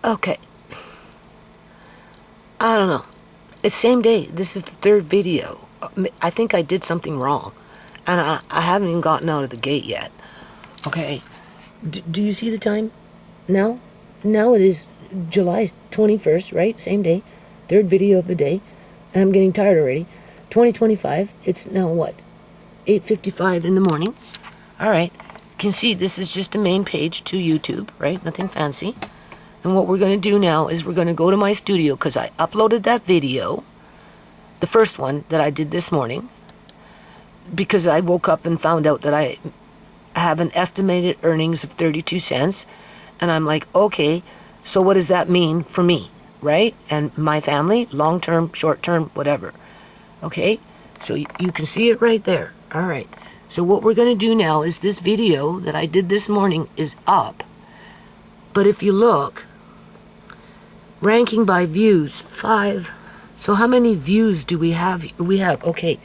Okay. I don't know. It's same day. This is the third video. I think I did something wrong. And I haven't even gotten out of the gate yet. Okay. Do you see the time now? Now it is July 21st, right? Same day. Third video of the day. And I'm getting tired already. 2025. It's now what? 8:55 in the morning. Alright. You can see this is just a main page to YouTube, right? Nothing fancy. And what we're going to do now is we're going to go to my studio because I uploaded that video, the first one that I did this morning, because I woke up and found out that I have an estimated earnings of 32 cents. And I'm like, okay, so what does that mean for me, right? And my family, long-term, short-term, whatever. Okay, so you can see it right there. All right, so what we're going to do now is this video that I did this morning is up. But if you look, ranking by views, 5. So how many views do we have? Okay,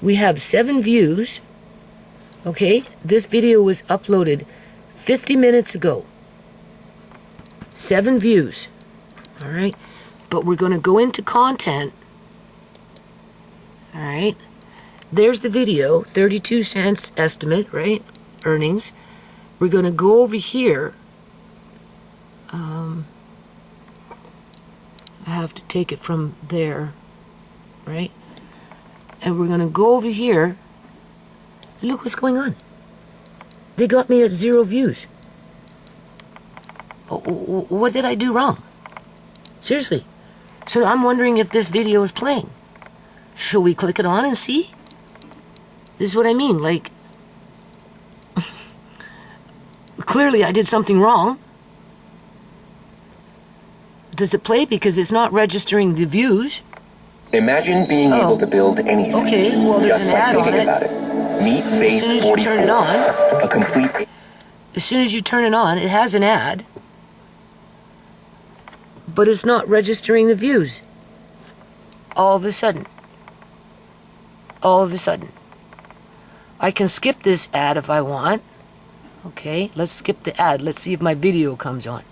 we have 7 views. Okay, this video was uploaded 50 minutes ago. 7 views. All right, but we're going to go into content. All right, there's the video, 32 cents estimate, right? Earnings. We're going to go over here. I have to take it from there, right? And we're going to go over here. Look what's going on. They got me at 0 views. What did I do wrong? Seriously. So I'm wondering if this video is playing. Shall we click it on and see? This is what I mean, like... Clearly I did something wrong. Does it play? Because it's not registering the views. Imagine being able to build anything just by thinking about it. Meet Base 44, a complete... As soon as you turn it on, it has an ad. But it's not registering the views. All of a sudden. All of a sudden. I can skip this ad if I want. Okay, let's skip the ad. Let's see if my video comes on.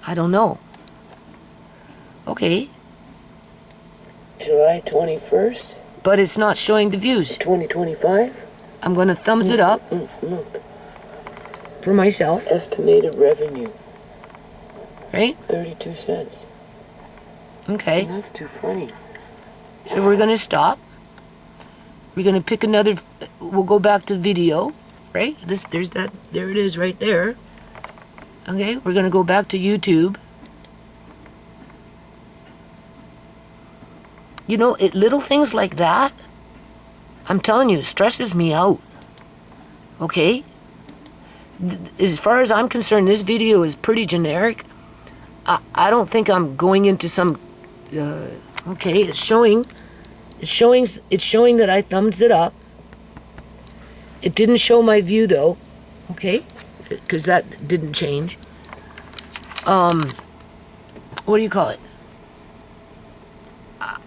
I don't know. Okay. July 21st. But it's not showing the views. 2025. I'm going to thumbs it up. Look. For myself. Estimated revenue. Right? 32 cents. Okay. And that's too funny. So we're going to stop. We're going to pick another... We'll go back to video. Right? There's that. There it is right there. Okay, we're going to go back to YouTube. You know, little things like that, I'm telling you, stresses me out. Okay? As far as I'm concerned, this video is pretty generic. I don't think I'm going into some... okay, it's showing that I thumbs it up. It didn't show my view, though. Okay? Because that didn't change. What do you call it?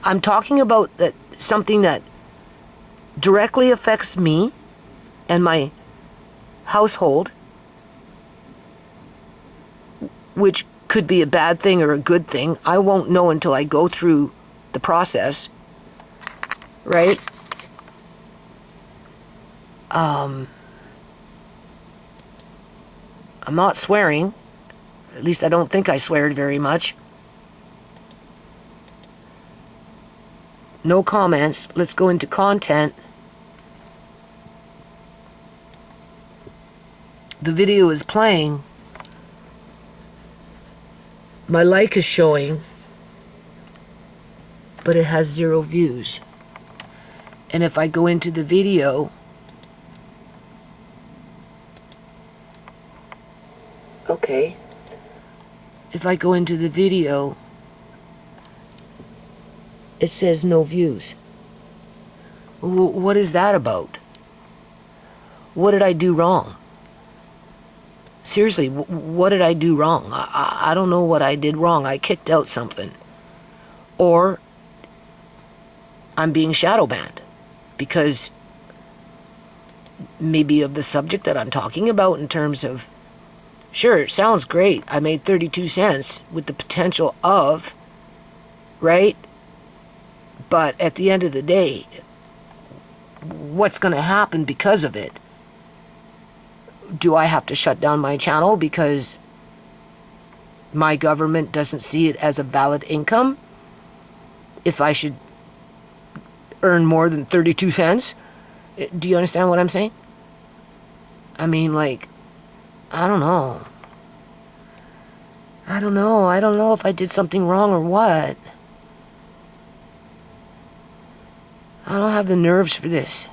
I'm talking about that something that directly affects me and my household, which could be a bad thing or a good thing. I won't know until I go through the process, right? I'm not swearing. At least I don't think I sweared very much. No comments. Let's go into content. The video is playing. My like is showing. But it has 0 views. And if I go into the video... Okay. If I go into the video, it says no views. What is that about? What did I do wrong? Seriously, what did I do wrong? I don't know what I did wrong. I kicked out something. Or I'm being shadow banned because maybe of the subject that I'm talking about, in terms of, sure, it sounds great, I made 32 cents with the potential of, right? But at the end of the day, what's going to happen because of it? Do I have to shut down my channel because my government doesn't see it as a valid income? If I should earn more than 32 cents? Do you understand what I'm saying? I mean, like, I don't know. I don't know if I did something wrong or what. I don't have the nerves for this.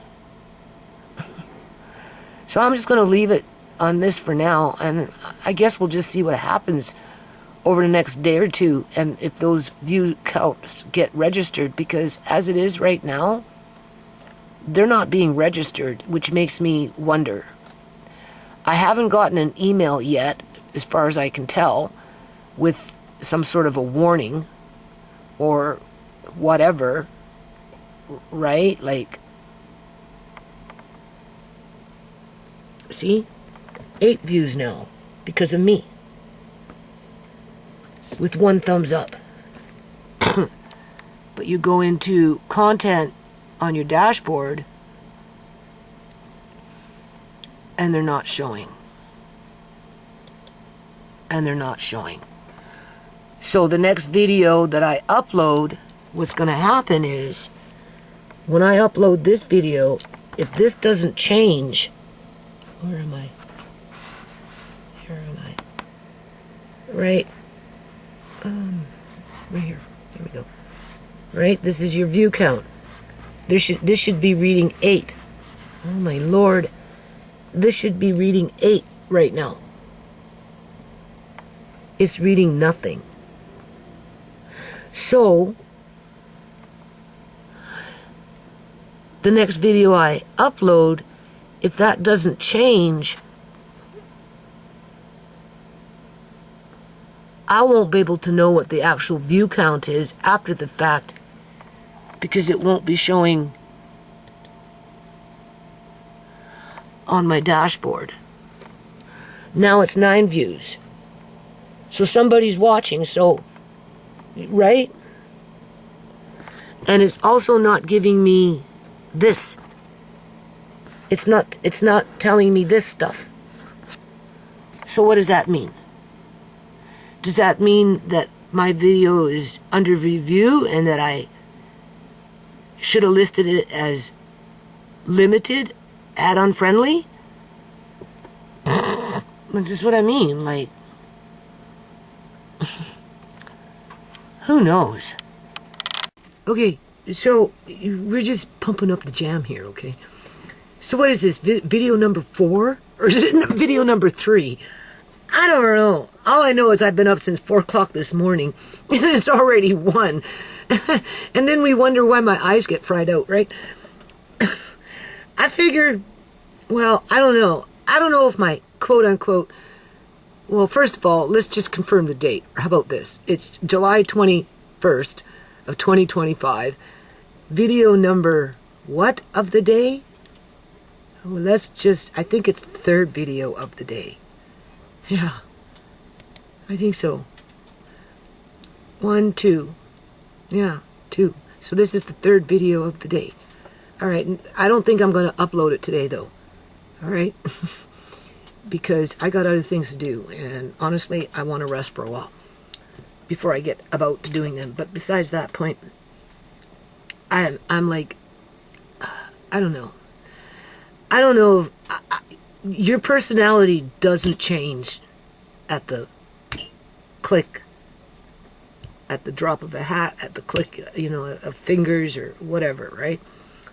So I'm just going to leave it on this for now, and I guess we'll just see what happens over the next day or two, and if those view counts get registered, because as it is right now, they're not being registered, which makes me wonder. I haven't gotten an email yet, as far as I can tell, with some sort of a warning or whatever, right? Like, see? 8 views now because of me, with 1 thumbs up. But you go into content on your dashboard and they're not showing. And they're not showing. So the next video that I upload, what's going to happen is, when I upload this video, if this doesn't change, where am I? Here am I? Right. Right here. There we go. Right? This is your view count. This should be reading 8. Oh my Lord. This should be reading 8 right now. It's reading nothing. So, the next video I upload, if that doesn't change, I won't be able to know what the actual view count is after the fact, because it won't be showing on my dashboard. Now it's 9 views. So somebody's watching, so, right? And it's also not giving me this. It's not telling me this stuff. So what does that mean? Does that mean that my video is under review and that I should have listed it as limited, add-on friendly? That's just what I mean, like, who knows? Okay, so we're just pumping up the jam here, okay? So what is this, video number 4? Or is it video number 3? I don't know. All I know is I've been up since 4 o'clock this morning, and it's already 1. And then we wonder why my eyes get fried out, right? I figured, well, I don't know. I don't know if my quote-unquote, well, first of all, let's just confirm the date. How about this? It's July 21st of 2025. Video number what of the day? Well, let's just, I think it's the 3rd video of the day. Yeah, I think so. 1, 2. Yeah, 2. So this is the 3rd video of the day. All right, I don't think I'm going to upload it today, though. All right? Because I got other things to do, and honestly, I want to rest for a while before I get about to doing them. But besides that point, I'm like, I don't know. I don't know if your personality doesn't change at the click, at the drop of a hat, at the click, you know, of fingers or whatever, right?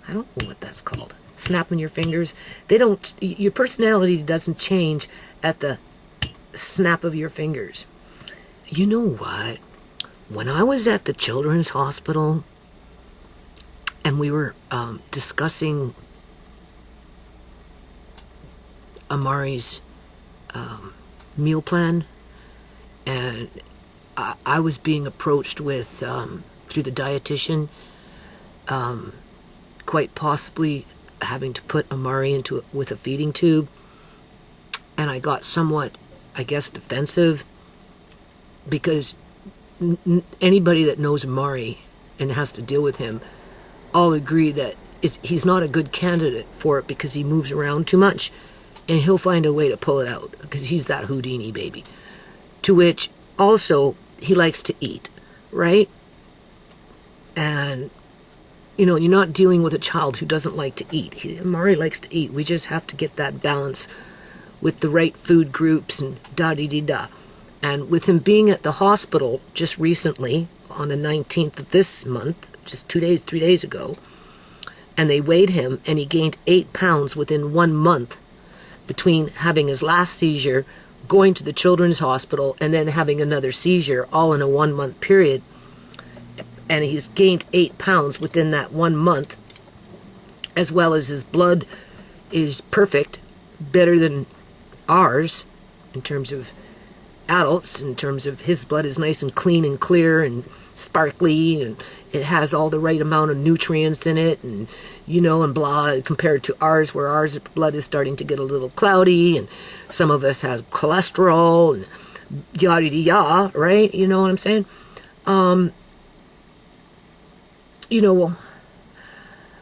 I don't know what that's called. Snapping your fingers. They don't, your personality doesn't change at the snap of your fingers. You know what? When I was at the Children's Hospital and we were discussing Amari's meal plan, and I was being approached with, through the dietitian, quite possibly having to put Amari into with a feeding tube, and I got somewhat, I guess, defensive, because anybody that knows Amari and has to deal with him all agree that he's not a good candidate for it, because he moves around too much, and he'll find a way to pull it out, because he's that Houdini baby. To which also he likes to eat, right? And you know, you're not dealing with a child who doesn't like to eat. Amari likes to eat. We just have to get that balance with the right food groups and da-dee-dee-da. And with him being at the hospital just recently, on the 19th of this month, just 3 days ago, and they weighed him, and he gained 8 pounds within 1 month between having his last seizure, going to the children's hospital, and then having another seizure, all in a 1-month period. And he's gained 8 pounds within that 1 month, as well as his blood is perfect, better than ours in terms of adults, in terms of his blood is nice and clean and clear and sparkly, and it has all the right amount of nutrients in it, and you know, and blah, compared to ours, where ours blood is starting to get a little cloudy, and some of us has cholesterol and yada yada, right? You know what I'm saying? You know,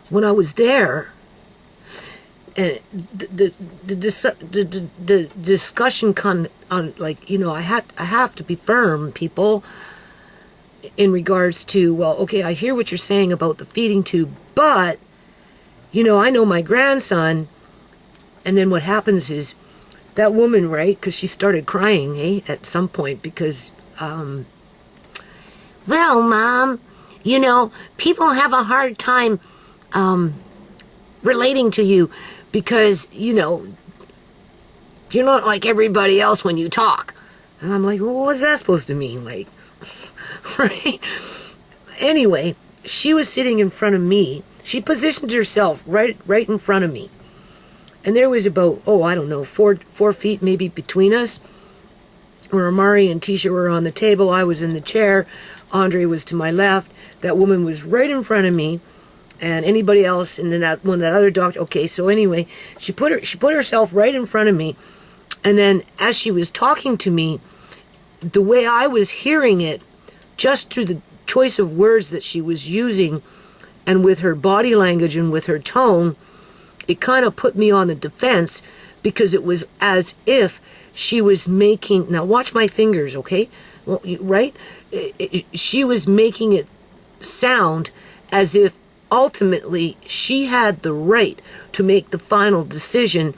when I was there, and the discussion on, like, you know, I have to be firm, people, in regards to, well, okay, I hear what you're saying about the feeding tube, but, you know, I know my grandson, and then what happens is, that woman, right, because she started crying, at some point, because, well, Mom, you know, people have a hard time relating to you, because, you know, you're not like everybody else when you talk. And I'm like, well, what's that supposed to mean? Like, right? Anyway, she was sitting in front of me. She positioned herself right in front of me. And there was about, I don't know, 4 feet maybe between us, where Amari and Tisha were on the table. I was in the chair. Andre was to my left. That woman was right in front of me, and anybody else, and then that other doctor. Okay, so anyway, she put herself right in front of me, and then as she was talking to me, the way I was hearing it, just through the choice of words that she was using, and with her body language and with her tone, it kind of put me on the defense, because it was as if she was making, now watch my fingers, okay? Well, right? She was making it sound as if ultimately she had the right to make the final decision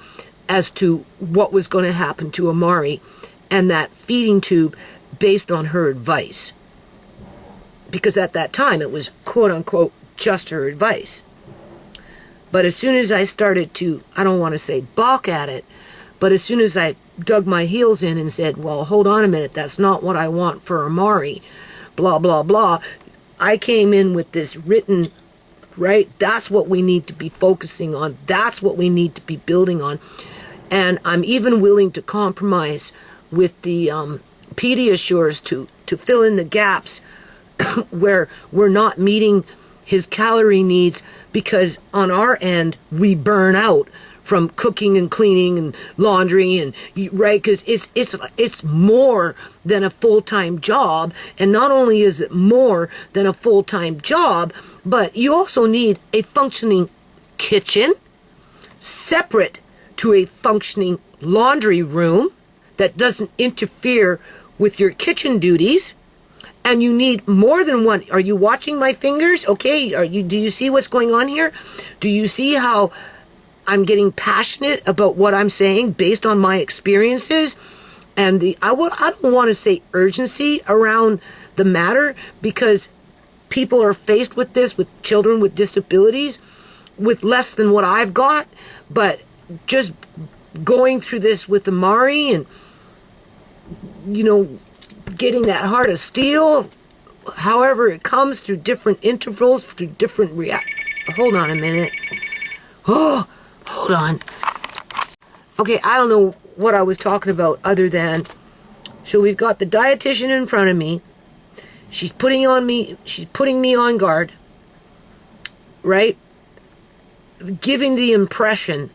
as to what was going to happen to Amari and that feeding tube based on her advice. Because at that time it was quote unquote just her advice. But as soon as I started to, I don't want to say balk at it, but as soon as I dug my heels in and said, well, hold on a minute, that's not what I want for Amari, blah, blah, blah, I came in with this written, right? That's what we need to be focusing on. That's what we need to be building on. And I'm even willing to compromise with the Pediasures to fill in the gaps where we're not meeting his calorie needs, because on our end, we burn out from cooking and cleaning and laundry, and right, because it's more than a full-time job. And not only is it more than a full-time job, but you also need a functioning kitchen separate to a functioning laundry room that doesn't interfere with your kitchen duties. And you need more than one. Are you watching my fingers? Okay, do you see what's going on here? Do you see how I'm getting passionate about what I'm saying based on my experiences? And I don't want to say urgency around the matter, because people are faced with this, with children with disabilities, with less than what I've got. But just going through this with Amari and, you know, getting that heart of steel, however it comes, through different intervals, through different hold on a minute. Oh, hold on. Okay, I don't know what I was talking about other than, so we've got the dietitian in front of me. She's putting me on guard, right? giving the impression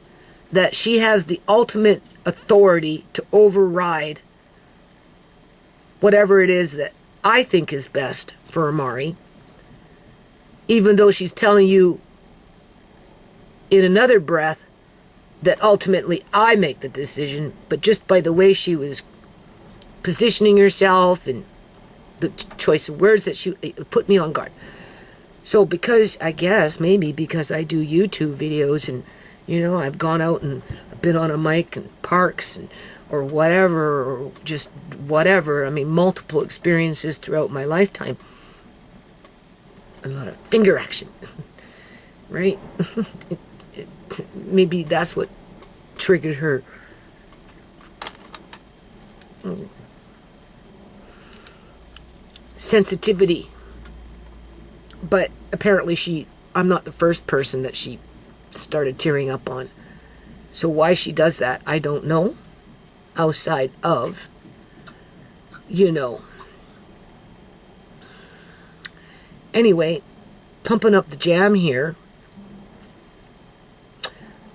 that she has the ultimate authority to override whatever it is that I think is best for Amari, even though she's telling you in another breath that ultimately I make the decision, but just by the way she was positioning herself and the choice of words that she put me on guard. So because, I guess, maybe because I do YouTube videos and, you know, I've gone out and been on a mic in parks and, or whatever, or just whatever. I mean, multiple experiences throughout my lifetime. A lot of finger action, right? Maybe that's what triggered her. Sensitivity. But apparently I'm not the first person that she started tearing up on. So why she does that, I don't know. Outside of, you know. Anyway, pumping up the jam here.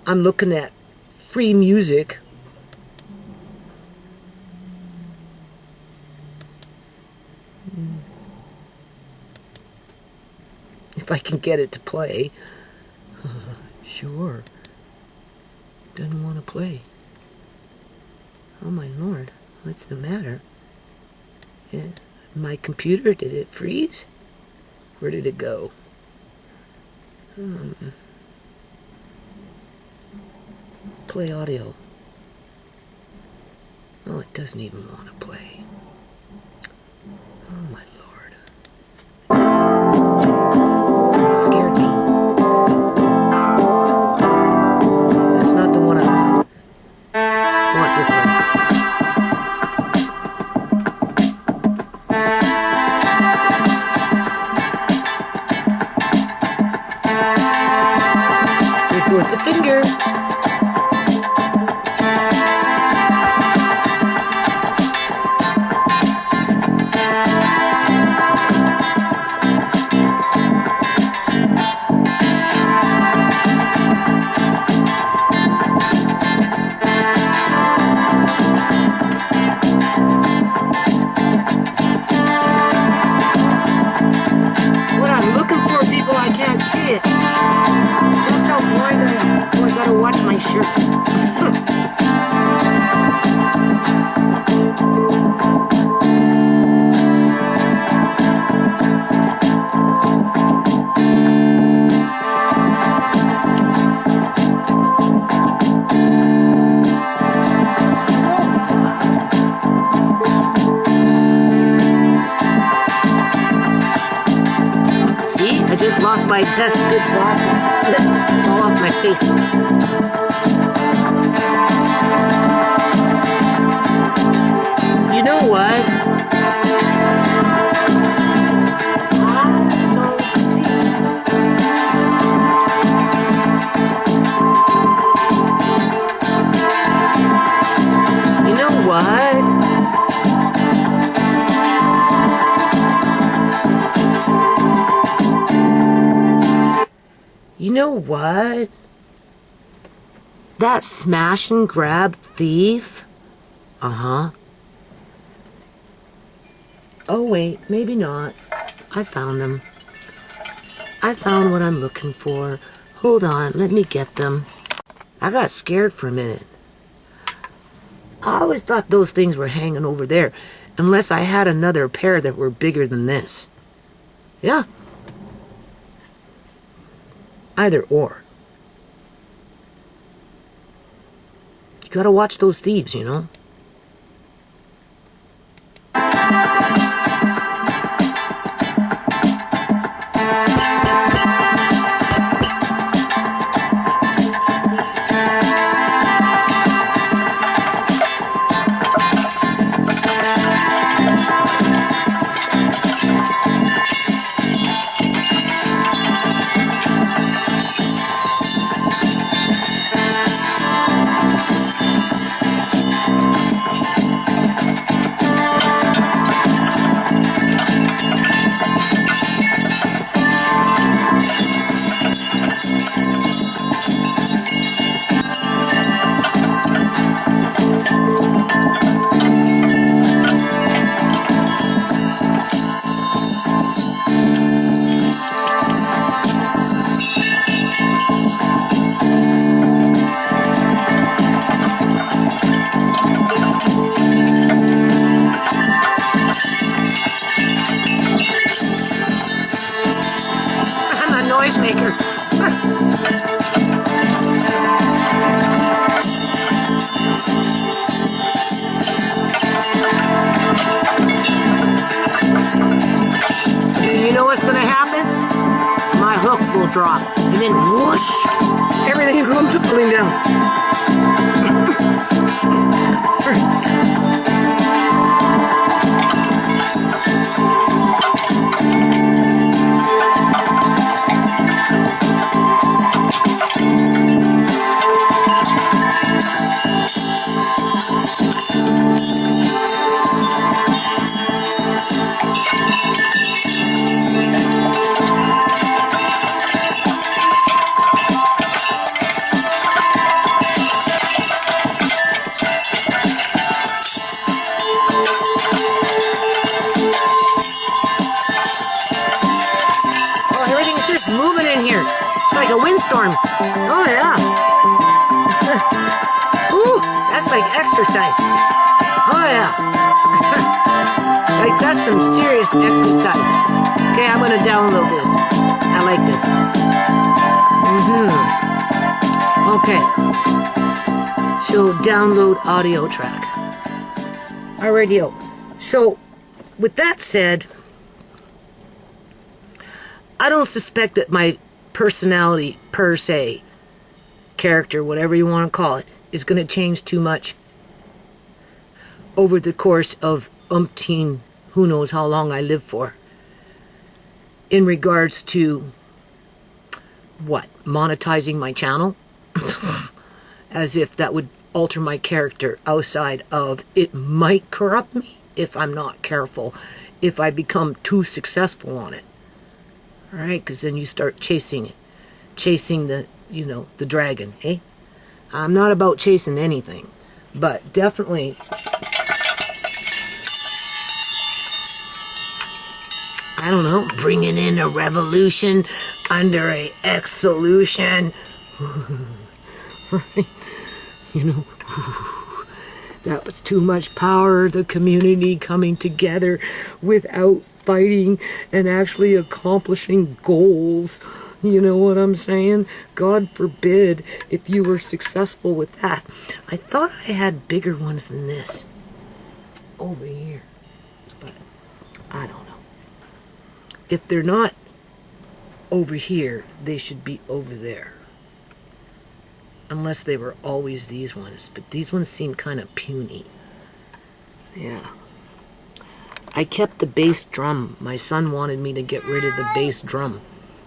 I'm looking at free music. If I can get it to play. Sure. Doesn't want to play. Oh my lord, what's the matter? Yeah. My computer, did it freeze? Where did it go? Play audio. Oh, it doesn't even want to play. Oh my lord. It scared me. That's not the one I want. I want this one. There goes the finger. That's how blind I am. Oh, I gotta watch my shirt. I just lost my best good glasses. Fall off my face. You know what? I don't see. You know what? You know what? That smash and grab thief? Uh-huh. Oh, wait, maybe not. I found them. I found what I'm looking for. Hold on, let me get them. I got scared for a minute. I always thought those things were hanging over there, unless I had another pair that were bigger than this. Yeah. Either or. You gotta watch those thieves, you know? drop, and then whoosh, everything comes tumbling down. Moving in here. It's like a windstorm. Oh, yeah. Ooh, that's like exercise. Oh, yeah. Like, that's some serious exercise. Okay, I'm going to download this. I like this. Okay. So, download audio track. Alrighty-o. So, with that said, I don't suspect that my personality, per se, character, whatever you want to call it, is going to change too much over the course of umpteen, who knows how long I live for, in regards to, what, monetizing my channel? As if that would alter my character outside of, it might corrupt me if I'm not careful, if I become too successful on it. All right, because then you start chasing the, the dragon, eh? I'm not about chasing anything, but definitely, I don't know, bringing in a revolution under a X-solution. Right? That was too much power, the community coming together without fighting and actually accomplishing goals. You know what I'm saying? God forbid if you were successful with that. I thought I had bigger ones than this over here, but I don't know. If they're not over here, they should be over there. Unless they were always these ones, but these ones seem kind of puny. Yeah. I kept the bass drum. My son wanted me to get rid of the bass drum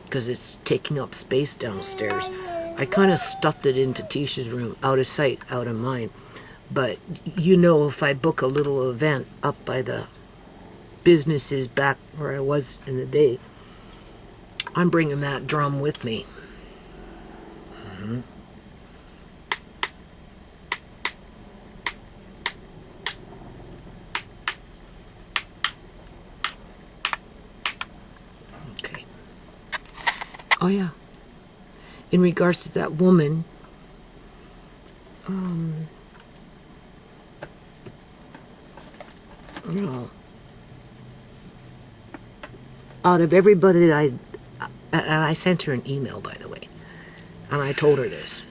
because it's taking up space downstairs. I kind of stuffed it into Tisha's room, out of sight, out of mind. But if I book a little event up by the businesses back where I was in the day, I'm bringing that drum with me. Oh, yeah. In regards to that woman, out of everybody that I sent her an email, by the way, and I told her this,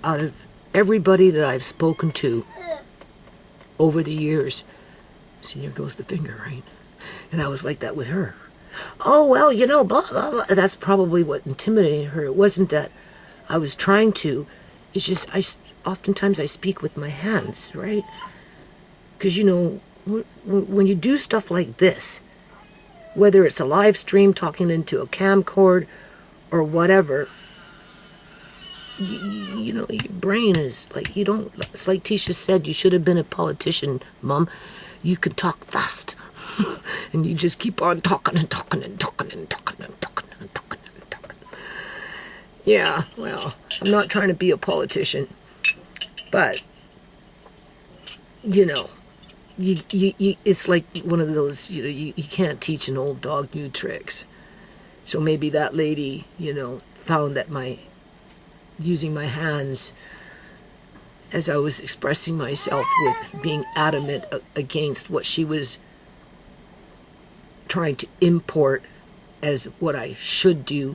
out of everybody that I've spoken to over the years, see, there goes the finger, right? And I was like that with her. Oh, well, blah, blah, blah. That's probably what intimidated her. It wasn't that I was trying to. It's just, oftentimes I speak with my hands, right? Because, when you do stuff like this, whether it's a live stream talking into a camcorder or whatever, your brain is like, it's like Tisha said, you should have been a politician, Mom. You could talk fast. And you just keep on talking and talking and talking and talking and talking and talking and talking. Yeah, well, I'm not trying to be a politician, but it's like one of those, you can't teach an old dog new tricks. So maybe that lady, found that using my hands as I was expressing myself with being adamant against what she was trying to import as what I should do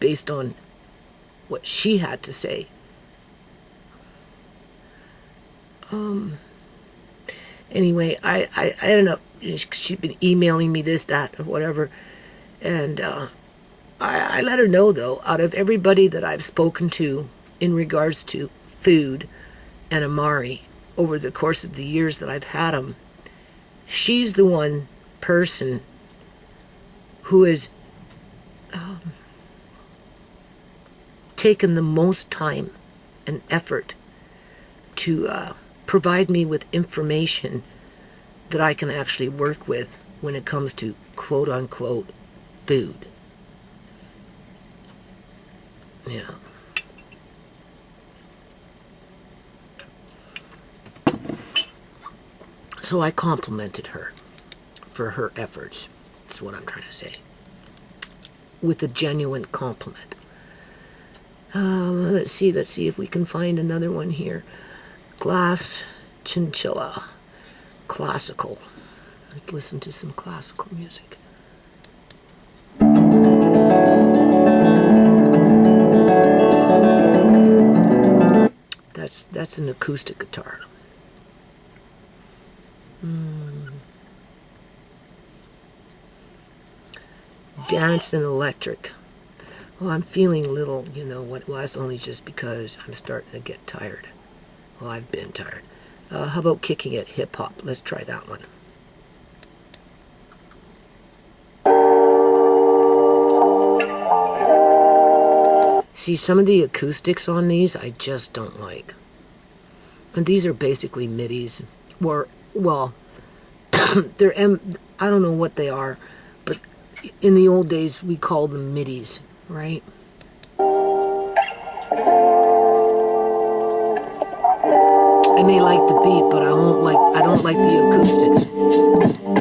based on what she had to say. Anyway, I ended up, she'd been emailing me this, that, or whatever, and I let her know, though, out of everybody that I've spoken to in regards to food and Amari over the course of the years that I've had him, she's the one person who has taken the most time and effort to provide me with information that I can actually work with when it comes to quote-unquote food. Yeah. So I complimented her for her efforts. That's what I'm trying to say. With a genuine compliment. Let's see if we can find another one here. Glass Chinchilla. Classical. Let's listen to some classical music. That's an acoustic guitar. Dance and electric. Well, I'm feeling a little, what was only just because I'm starting to get tired. Well, I've been tired. How about kicking it hip hop? Let's try that one. See, some of the acoustics on these I just don't like. And these are basically midis. Well, they're I don't know what they are, but in the old days we called them midis, right? I may like the beat, but I don't like the acoustics.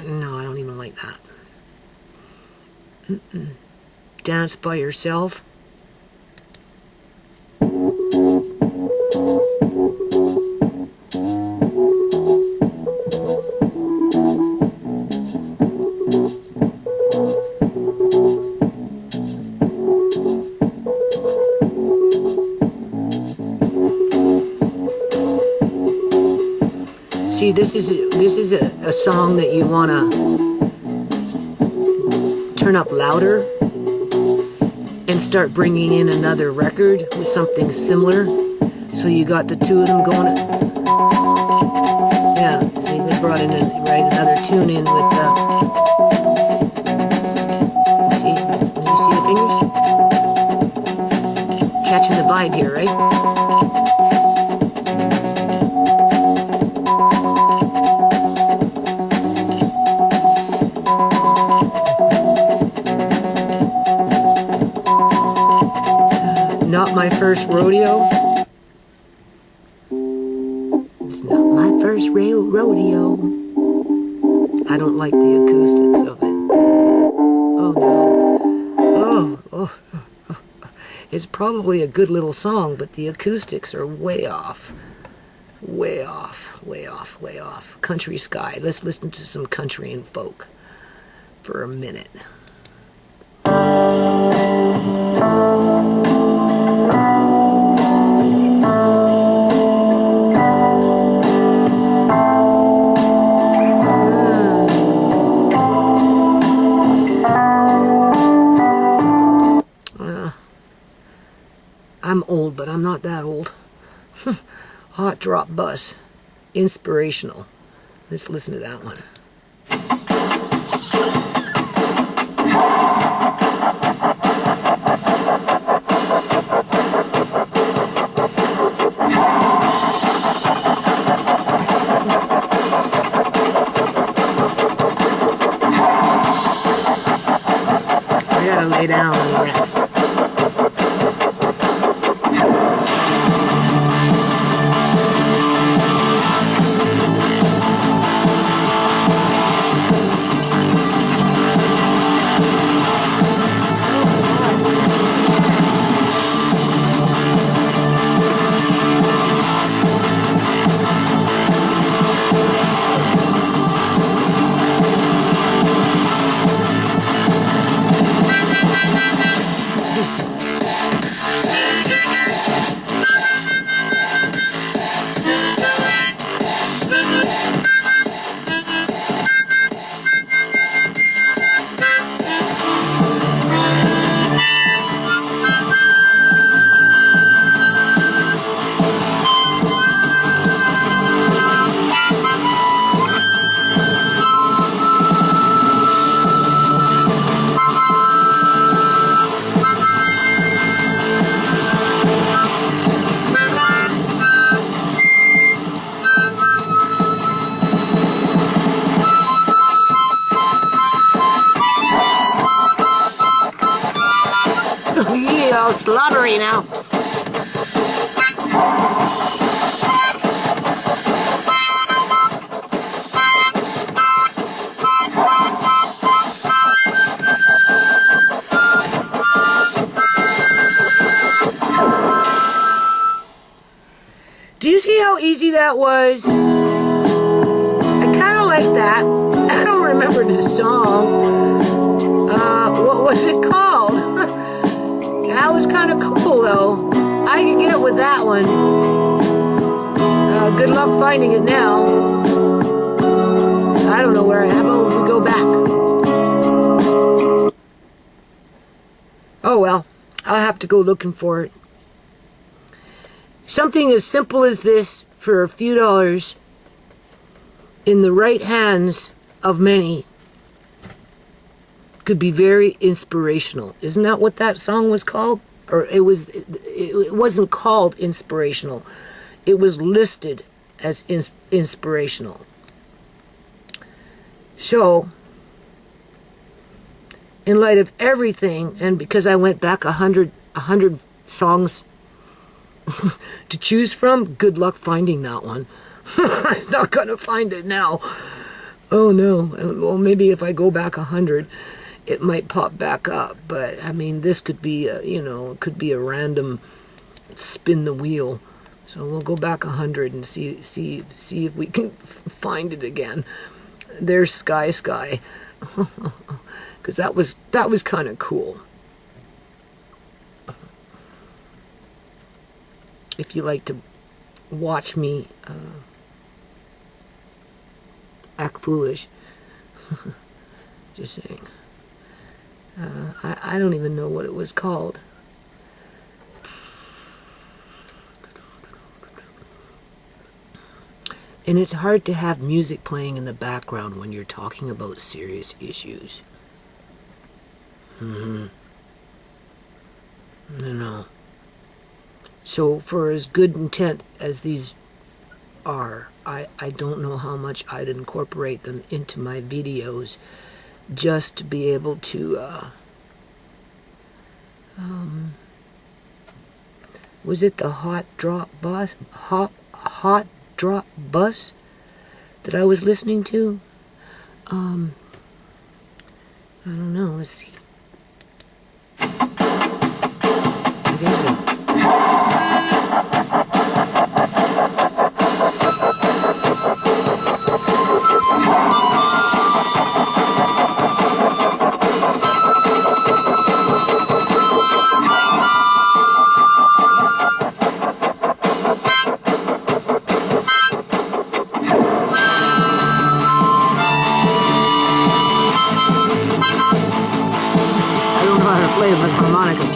No, I don't even like that. Dance by yourself. See, this is a song that you want to turn up louder and start bringing in another record with something similar. So you got the two of them going. Yeah, see, they brought in another tune in with see, you see the fingers? Catching the vibe here, right? Not my first rodeo. It's not my first rodeo. I don't like the acoustics of it. Oh no. Oh. It's probably a good little song, but the acoustics are way off. Way off, way off, way off. Country Sky. Let's listen to some country and folk for a minute. I'm old, but I'm not that old. Hot Drop Bus. Inspirational. Let's listen to that one. I gotta lay down and rest. slobbery now. Do you see how easy that was? I kind of like that. I don't remember the song. What was it called? That was kind of cool, though. I could get with that one. Good luck finding it now. I don't know where I am. How about we go back? Oh, well. I'll have to go looking for it. Something as simple as this for a few dollars in the right hands of many could be very inspirational. Isn't that what that song was called? Or it wasn't called inspirational. It was listed as inspirational. So, in light of everything, and because I went back 100 songs to choose from, good luck finding that one. I'm not gonna find it now. Oh no. Well, maybe if I go back 100, it might pop back up. But I mean, this could be, it could be a random spin the wheel. So we'll go back 100 and see if we can find it again. There's Sky, because that was kind of cool. If you like to watch me act foolish, just saying. I don't even know what it was called. And it's hard to have music playing in the background when you're talking about serious issues. No. So for as good intent as these are, I don't know how much I'd incorporate them into my videos just to be able to, was it the hot drop bus that I was listening to? I don't know, let's see. What is it? Play with harmonica.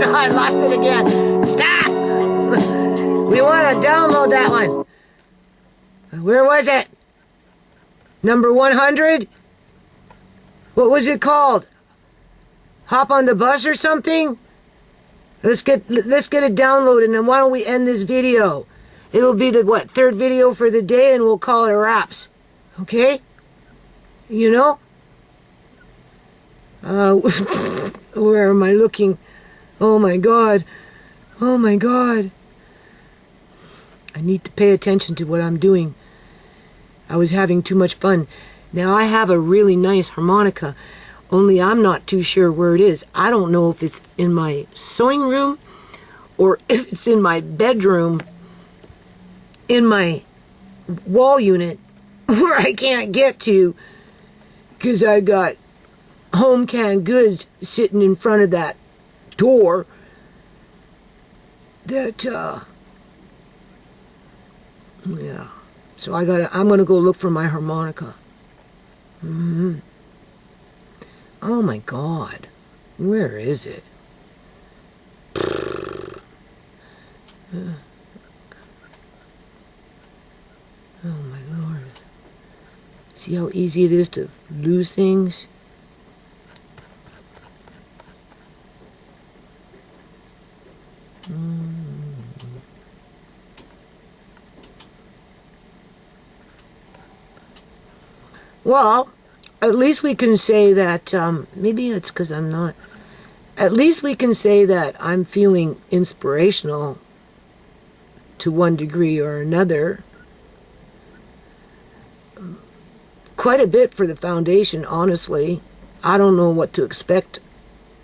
I lost it again. Stop! We want to download that one. Where was it? Number 100? What was it called? Hop on the bus or something? Let's get it downloaded, and then why don't we end this video? It'll be the, what, third video for the day, and we'll call it wraps. Okay? You know? Where am I looking? Oh my God. Oh my God. I need to pay attention to what I'm doing. I was having too much fun. Now I have a really nice harmonica, only I'm not too sure where it is. I don't know if it's in my sewing room or if it's in my bedroom, in my wall unit, where I can't get to because I got home canned goods sitting in front of that door that, yeah. So I'm gonna go look for my harmonica. Oh my God, where is it? Oh my Lord. See how easy it is to lose things? Well, at least we can say that, maybe it's because I'm not, at least we can say that I'm feeling inspirational to one degree or another. Quite a bit for the foundation, honestly. I don't know what to expect,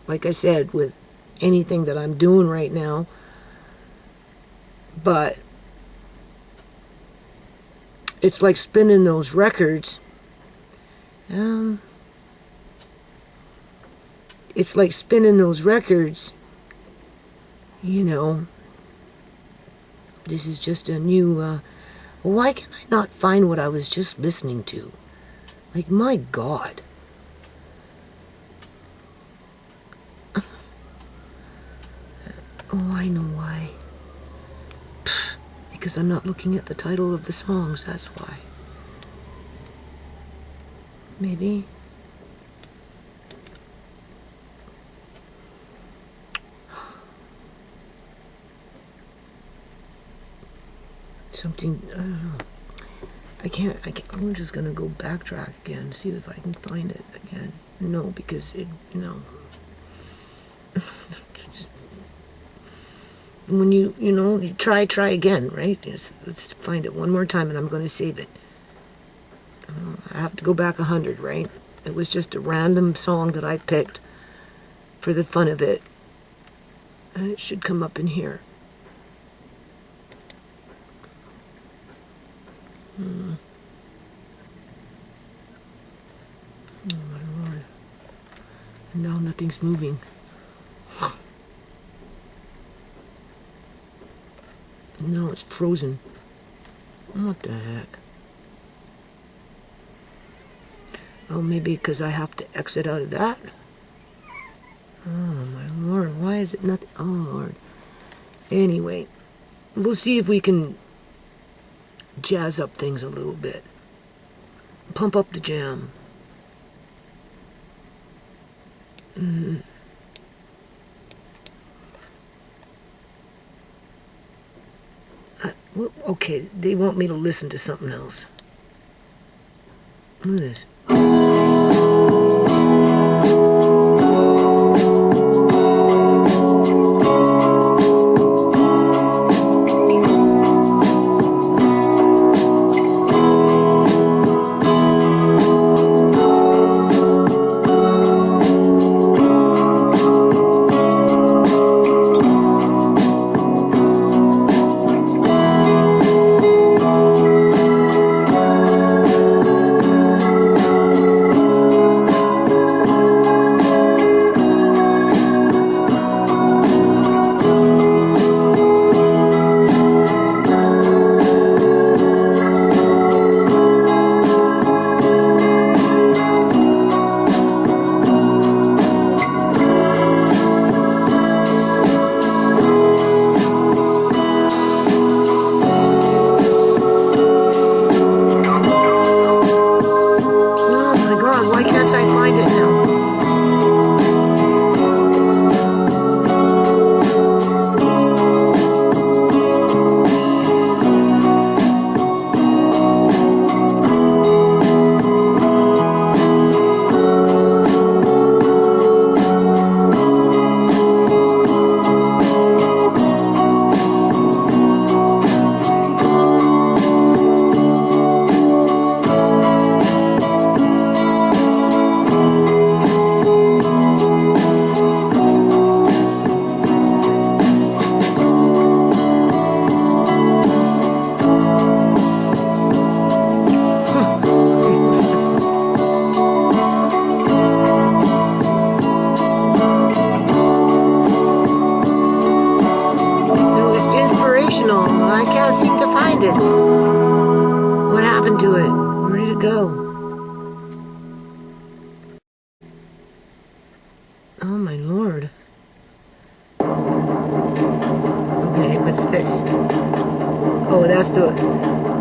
like I said, with anything that I'm doing right now. But it's like spinning those records. It's like spinning those records, you know. This is just a new, why can I not find what I was just listening to? Like, my God. Oh, I know why. Because I'm not looking at the title of the songs, that's why. Maybe. Something, I don't know. I can't, I'm just gonna go backtrack again, see if I can find it again. No, because it, you know. When you know, you try again, right? Let's find it one more time and I'm gonna save it. I have to go back 100, right? It was just a random song that I picked for the fun of it. And it should come up in here. Oh my Lord. And now nothing's moving. No, it's frozen. What the heck? Oh, maybe because I have to exit out of that? Oh, my Lord. Why is it not... Oh, Lord. Anyway, we'll see if we can jazz up things a little bit. Pump up the jam. Well, okay, they want me to listen to something else. Look at this.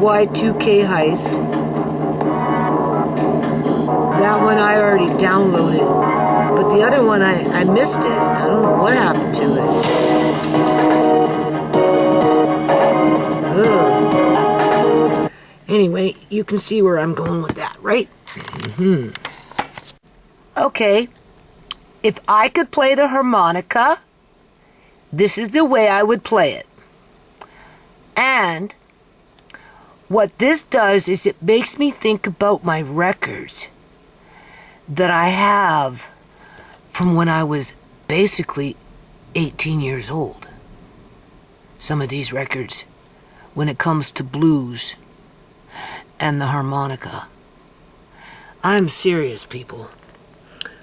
Y2K Heist. That one I already downloaded. But the other one, I missed it. I don't know what happened to it. Ugh. Anyway, you can see where I'm going with that, right? Okay. If I could play the harmonica, this is the way I would play it. And what this does is it makes me think about my records that I have from when I was basically 18 years old. Some of these records, when it comes to blues and the harmonica. I'm serious, people.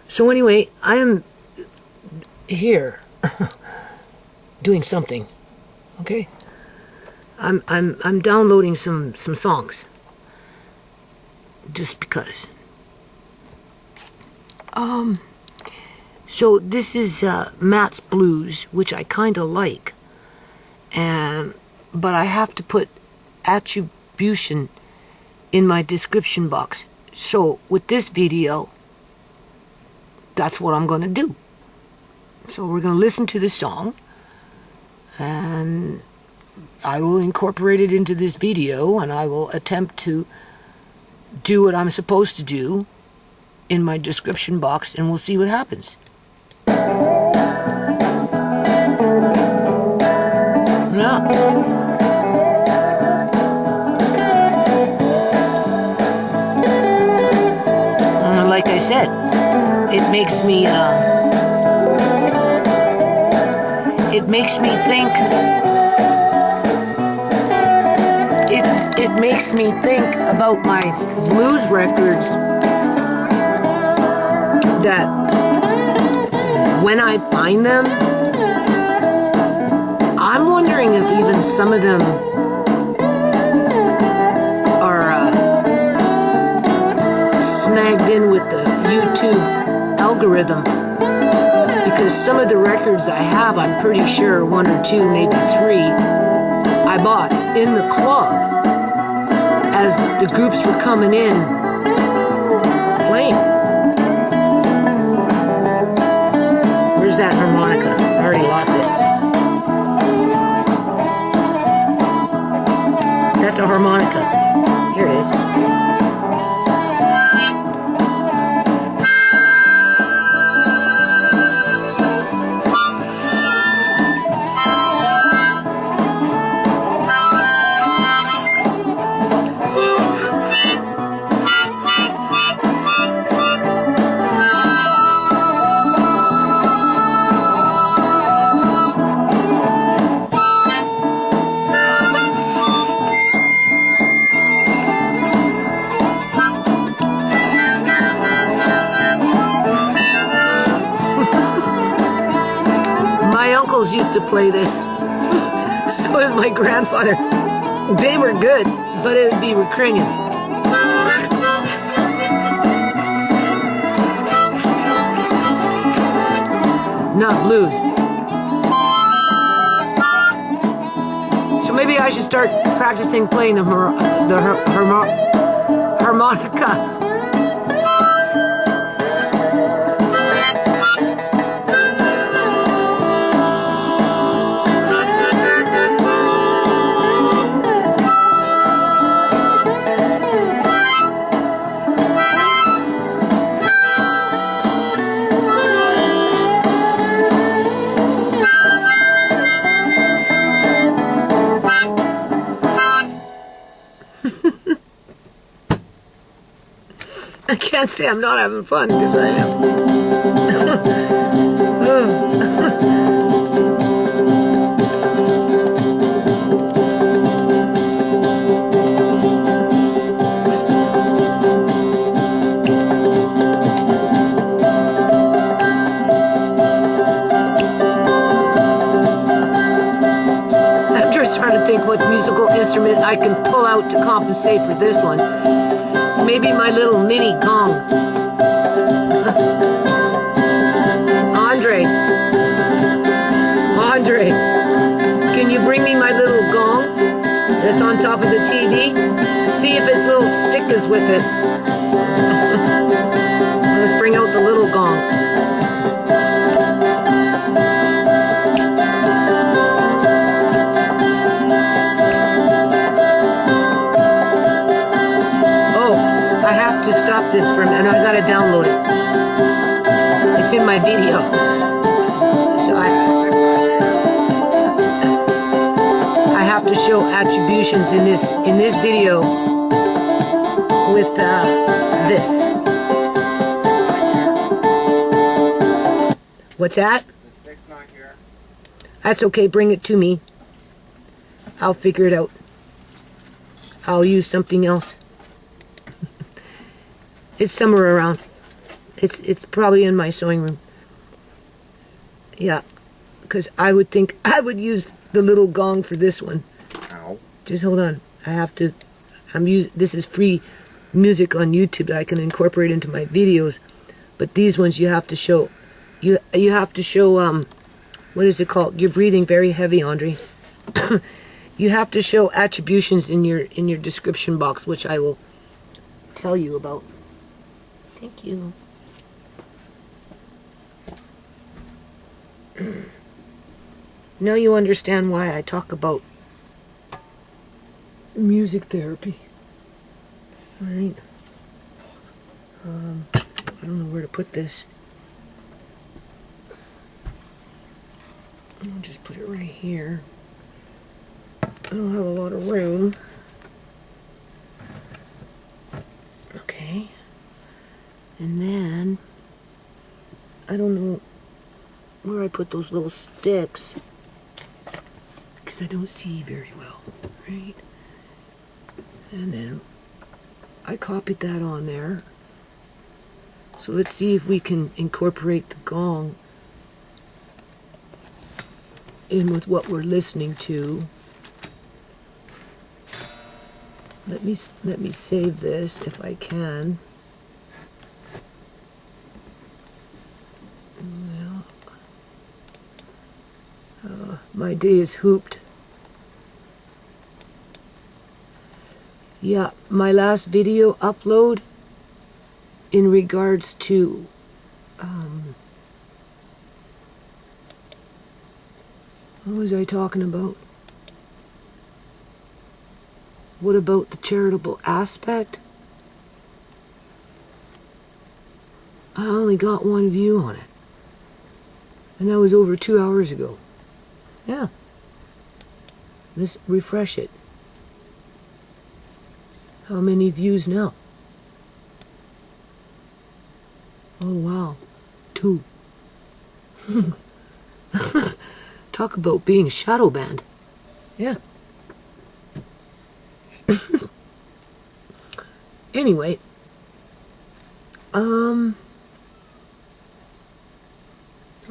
So anyway, I am here doing something, okay? I'm downloading some songs, just because. So this is Matt's Blues, which I kind of like, but I have to put attribution in my description box. So with this video, that's what I'm going to do. So we're going to listen to the song, and I will incorporate it into this video, and I will attempt to do what I'm supposed to do in my description box, and we'll see what happens. Yeah. Like I said, it makes me think. It makes me think about my blues records, that when I find them, I'm wondering if even some of them are snagged in with the YouTube algorithm, because some of the records I have, I'm pretty sure 1 or 2, maybe 3, I bought in the club as the groups were coming in playing. Where's that harmonica? I already lost it. That's a harmonica. Here it is. Used to play this. So did my grandfather. They were good, but it would be recringing. Not blues. So maybe I should start practicing playing the harmonica. I can't say I'm not having fun, because I am. I'm just trying to think what musical instrument I can pull out to compensate for this one. Maybe my little mini gong. Andre, can you bring me my little gong that's on top of the TV? with it. Let's bring out the little gong. Oh, I have to stop this for a minute. I gotta download it. It's in my video. So I have to show attributions in this video with this. What's that? The stick's not here. That's okay, bring it to me. I'll figure it out. I'll use something else. It's somewhere around. It's probably in my sewing room. Yeah, because I would think I would use the little gong for this one. Ow. Just hold on. This is free music on YouTube that I can incorporate into my videos. But these ones you have to show. You have to show what is it called? You're breathing very heavy, Andre. You have to show attributions in your description box, which I will tell you about. Thank you. Now you understand why I talk about music therapy. Alright. I don't know where to put this. I'll just put it right here. I don't have a lot of room. Okay. And then, I don't know where I put those little sticks, because I don't see very well, right? And then I copied that on there. So let's see if we can incorporate the gong in with what we're listening to. Let me save this if I can. My day is hooped. Yeah, my last video upload in regards to what was I talking about? What about the charitable aspect? I only got one view on it. And that was over 2 hours ago. Yeah. Let's refresh it. How many views now? Oh wow. 2. Talk about being shadow banned. Yeah. Anyway.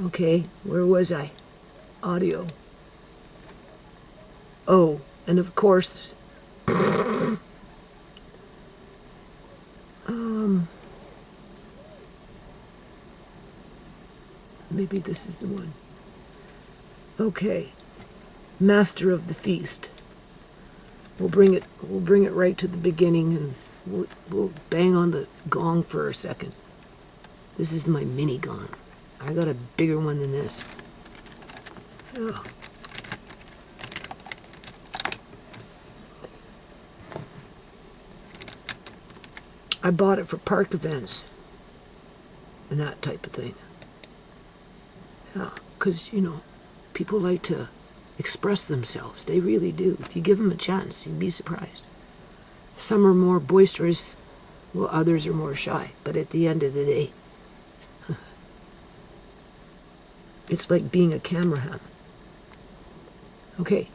Okay, where was I? Audio. Oh, and of course, maybe this is the one. Okay, Master of the Feast. We'll bring it right to the beginning, and we'll bang on the gong for a second. This is my mini gong. I got a bigger one than this. Oh. I bought it for park events and that type of thing. Yeah, because, you know, people like to express themselves. They really do. If you give them a chance, you'd be surprised. Some are more boisterous, while others are more shy. But at the end of the day, it's like being a camera ham. Okay.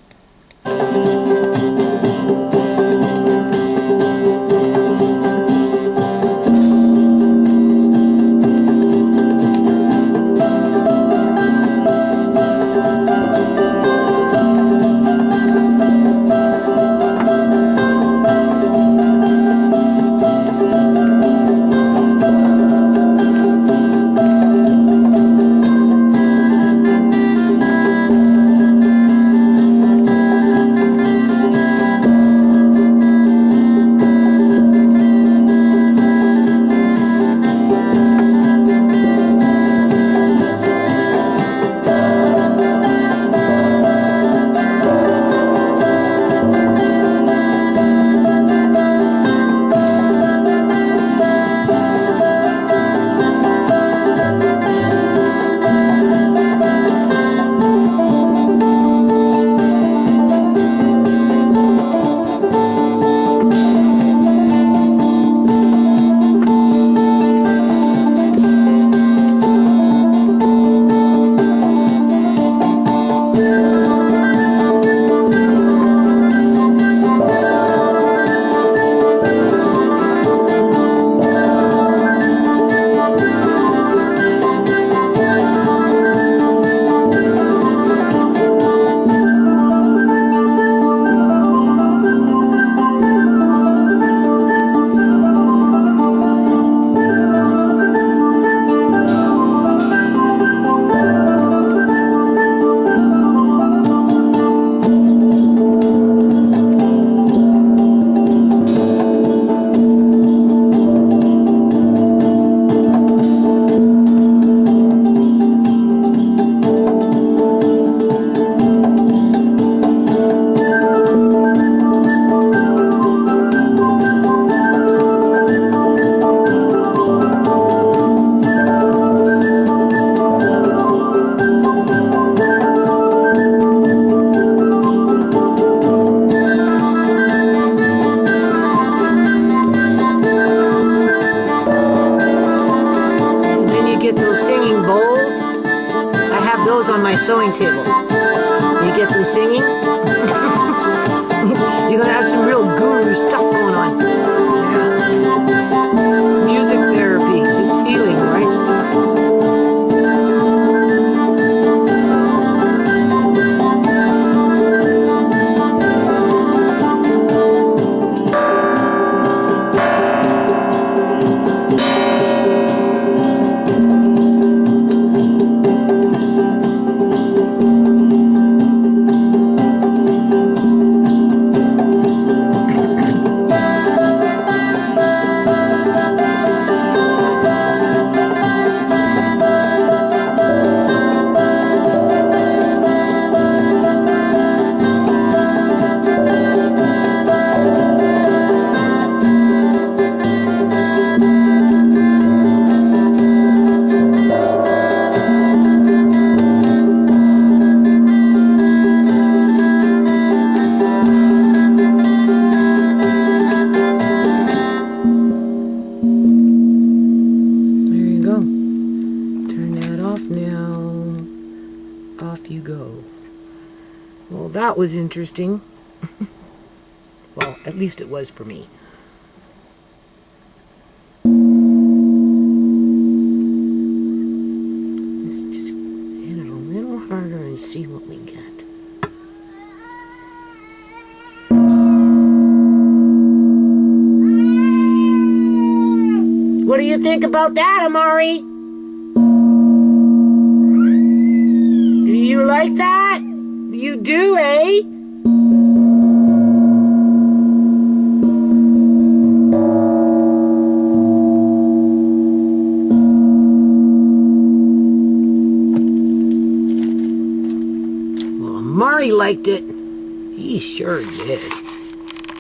on my sewing table. You get them singing? You're gonna have some real guru stuff going on. Yeah. Music therapy is healing, right? You go. Well, that was interesting. Well, at least it was for me. Let's just hit it a little harder and see what we get. What do you think about that, Amari? You like that? You do, eh? Well, Amari liked it. He sure did.